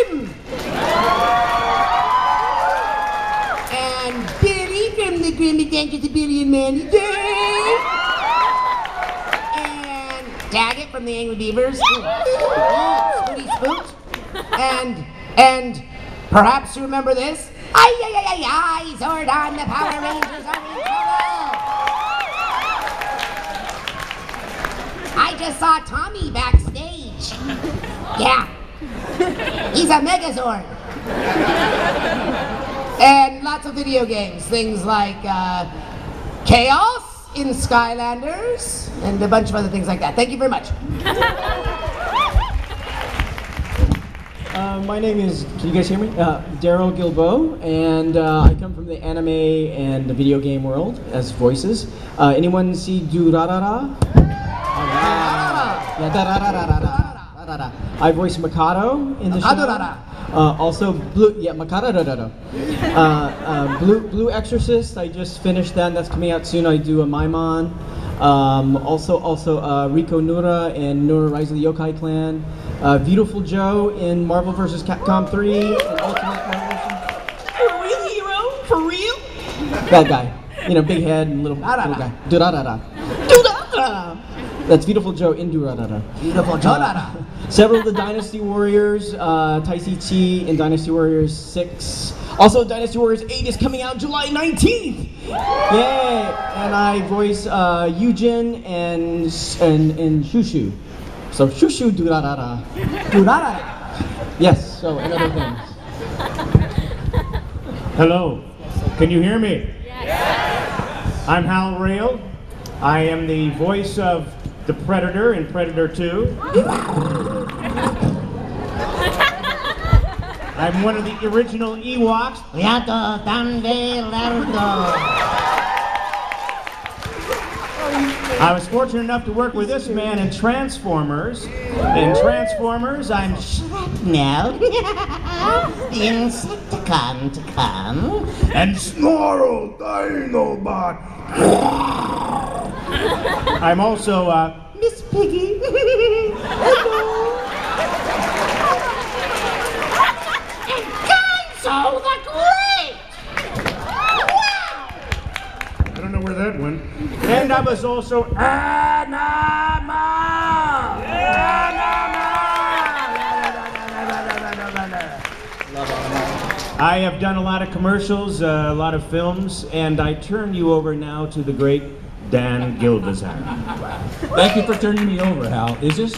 Grim! And Billy from the Grim Adventures of Billy and Mandy Day! And Daggett from the Angry Beavers! Spooty Spoot! And perhaps you remember this? Ay, Zordon, the Power Rangers are in trouble! I just saw Tommy backstage. Yeah. He's a Megazord. And lots of video games. Things like Chaos in Skylanders and a bunch of other things like that. Thank you very much. My name is, can you guys hear me? Darrel Guilbeau, and I come from the anime and the video game world as voices. Anyone see Durarara? Yeah, da-da-da-da-da-da-da-da. I voice Mikado in the show. Also, Blue Exorcist. I just finished that. That's coming out soon. I do a Maimon. Also, Riko Nura in Nura Rise of the Yokai Clan. Beautiful Joe in Marvel vs. Capcom 3. And Ultimate Marvel. For real, hero? For real? That guy. You know, big head and little guy. Durarara. That's Beautiful Joe in Durarara. Beautiful Joe. Several of the Dynasty Warriors, Taisi Chi in Dynasty Warriors 6. Also, Dynasty Warriors 8 is coming out July 19th! Yay! And I voice Yujin and Shushu. So Shushu Durarara. Durarara. Yes, so and other things. Hello. Can you hear me? Yes. I'm Rayle. I am the voice of the Predator in Predator 2. I'm one of the original Ewoks. I was fortunate enough to work with this man in Transformers. In Transformers, I'm Shrapnel. In Insecticon to come. And Snarl Dinobot. I'm also Miss Piggy. Hello. And Gonzo the Great. Wow. I don't know where that went. And I was also Anima. I have done a lot of commercials, a lot of films, and I turn you over now to the great Dan Gilvezan. Thank you for turning me over, Hal. Is this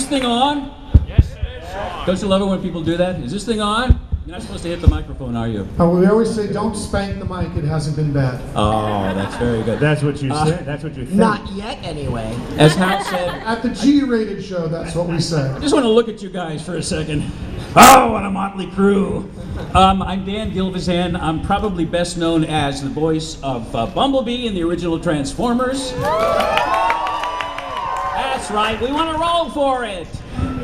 thing on? Yes, it is on. Don't you love it when people do that? Is this thing on? You're not supposed to hit the microphone, are you? We always say, don't spank the mic, it hasn't been bad. Oh, that's very good. That's what you said. That's what you think. Not yet, anyway. As Hal said, At the G-rated show, that's what we say. I just want to look at you guys for a second. Oh, what a motley crew. I'm Dan Gilvezan. I'm probably best known as the voice of Bumblebee in the original Transformers. That's right, we want to roll for it.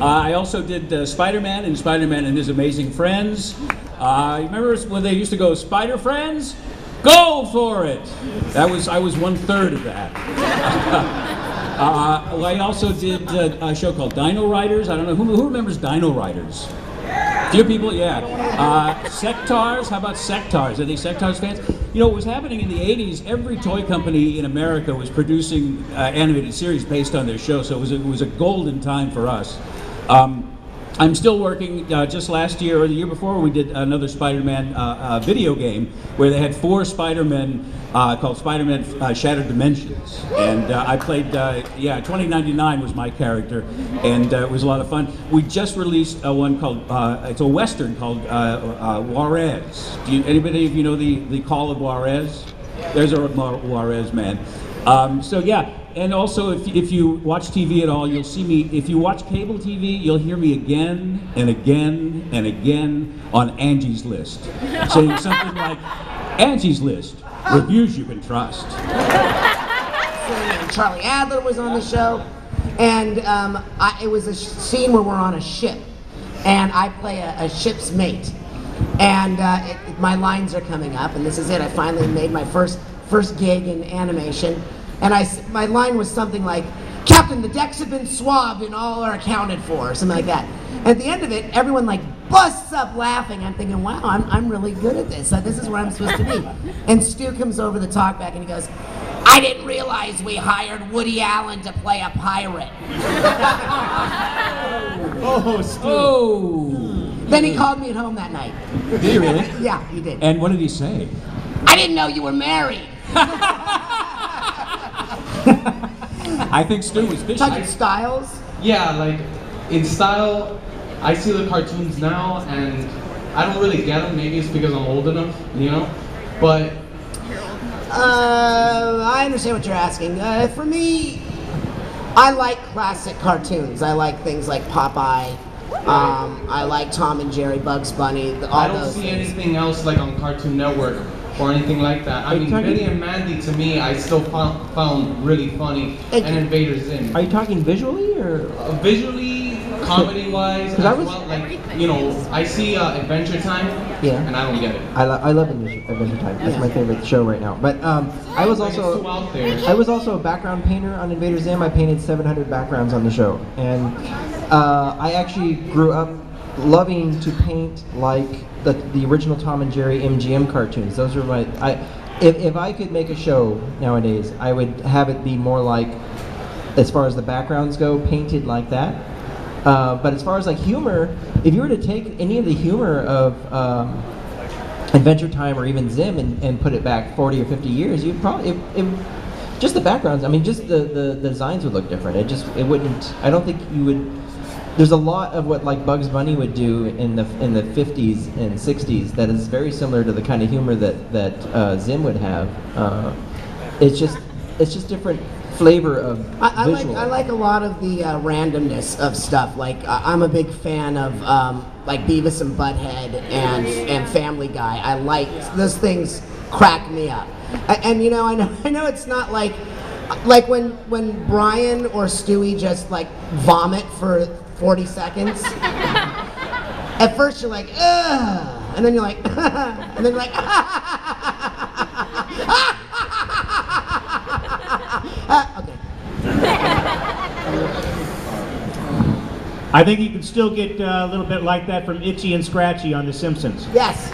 I also did Spider-Man and Spider-Man and His Amazing Friends. Remember when they used to go, Spider Friends? Go for it! I was 1/3 of that. I also did a show called Dino Riders. I don't know, who remembers Dino Riders? Few people, yeah. Sectars, how about Sectars? Are they Sectars fans? You know, what was happening in the 80s, every toy company in America was producing animated series based on their show, so it was a golden time for us. I'm still working. Just last year or the year before, we did another Spider-Man video game where they had 4 Spider-Men called Spider-Man Shattered Dimensions, and I played. 2099 was my character, and it was a lot of fun. We just released one called it's a Western called Juarez. Anybody of you know the Call of Juarez? There's a Juarez man. So yeah. And also, if you watch TV at all, you'll see me. If you watch cable TV, you'll hear me again and again and again on Angie's List, saying something like, "Angie's List, reviews you can trust." Charlie Adler was on the show, and it was a scene where we're on a ship, and I play a ship's mate, and my lines are coming up, and this is it. I finally made my first gig in animation. And my line was something like, "Captain, the decks have been swabbed and all are accounted for," or something like that. At the end of it, everyone like busts up laughing. I'm thinking, wow, I'm really good at this. This is where I'm supposed to be. And Stu comes over the talkback and he goes, I didn't realize we hired Woody Allen to play a pirate. Oh, Stu. Oh. Then he called me at home that night. Did he really? Yeah, he did. And what did he say? I didn't know you were married. I think Stu was fishing. Talking styles. Yeah, like in style, I see the cartoons now and I don't really get them. Maybe it's because I'm old enough, you know? But I understand what you're asking. For me, I like classic cartoons. I like things like Popeye. I like Tom and Jerry, Bugs Bunny, all I don't those see things. anything else like on Cartoon Network or anything like that. I mean, Billy and Mandy to me, I still found really funny, Thank and you. Invaders Zim. Are you talking visually or? Visually, comedy-wise, as 'Cause I was- well, like, you know, I see Adventure Time, Yeah. and I don't get it. I love Adventure Time. That's my favorite show right now. But I was Like, it's also too out there. I was also a background painter on Invader Zim. I painted 700 backgrounds on the show, and I actually grew up loving to paint like the original Tom and Jerry MGM cartoons. Those are my if I could make a show nowadays, I would have it be more like, as far as the backgrounds go, painted like that. But as far as like humor, if you were to take any of the humor of Adventure Time or even Zim and put it back 40 or 50 years, you'd probably just the backgrounds. I mean, just the designs would look different. It wouldn't. I don't think you would. There's a lot of what like Bugs Bunny would do in the 50s and 60s that is very similar to the kind of humor that Zim would have. It's just different flavor of visual. I like a lot of the randomness of stuff. Like I'm a big fan of like Beavis and Butthead and Family Guy. I like those things. Crack me up. And you know, I know it's not like when Brian or Stewie just like vomit for 40 seconds. At first you're like, ugh, and then you're like, and then you're like, okay. I think you can still get a little bit like that from Itchy and Scratchy on The Simpsons. Yes.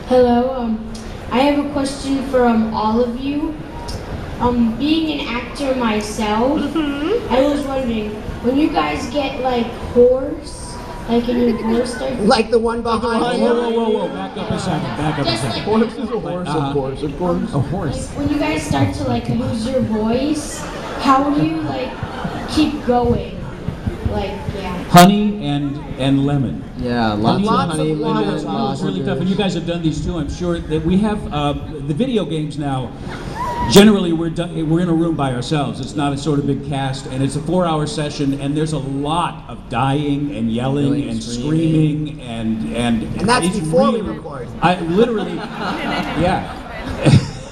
Hello, I have a question for all of you. Being an actor myself, I was wondering, when you guys get like hoarse, like in your voice starts, Like the one behind you. Whoa. Back up a second. Just like- Horse is a horse, of course. A horse. when you guys start to like lose your voice, how do you like keep going? Like, yeah. Honey and lemon. Yeah, Honey, Lots of lemon, water. it's really tough, and you guys have done these too. I'm sure that we have the video games now. Generally, we're in a room by ourselves. It's not a sort of big cast, and it's a 4-hour session, and there's a lot of dying and yelling and screaming and that's it's before we really- record. I literally, yeah.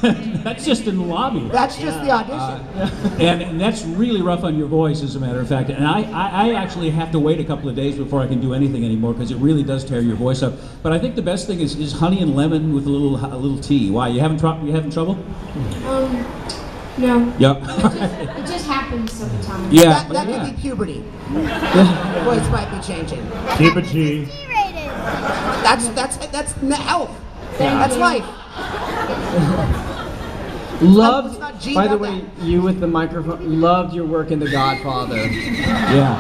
That's just in the lobby. That's just the audition. And that's really rough on your voice, as a matter of fact. And I actually have to wait a couple of days before I can do anything anymore because it really does tear your voice up. But I think the best thing is honey and lemon with a little tea. Why? You having trouble? No. Yep. It just happens sometimes. Yeah. That yeah. could be puberty. The voice might be changing. Keep it G. That's health. Thank That's you. life. Loved, It's not G, by the not way, you with the microphone, loved your work in The Godfather. Yeah.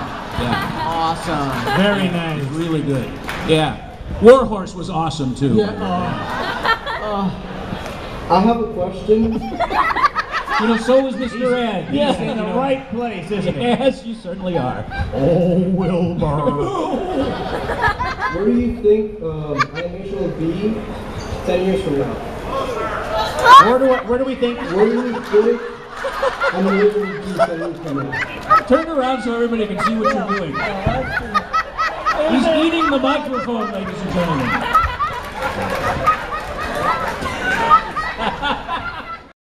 Awesome. Very nice. Really good. Yeah. Warhorse was awesome too. I have a question. You know, so was Mr. Ed. Yeah, He's, in the right place, isn't it? Yes, you certainly are. Oh, Wilbur. Where do you think animation will be 10 years from now? Where do we think? Where do you think animation will be 10 years from now? Turn around so everybody can see what you're doing. He's eating the microphone, ladies and gentlemen.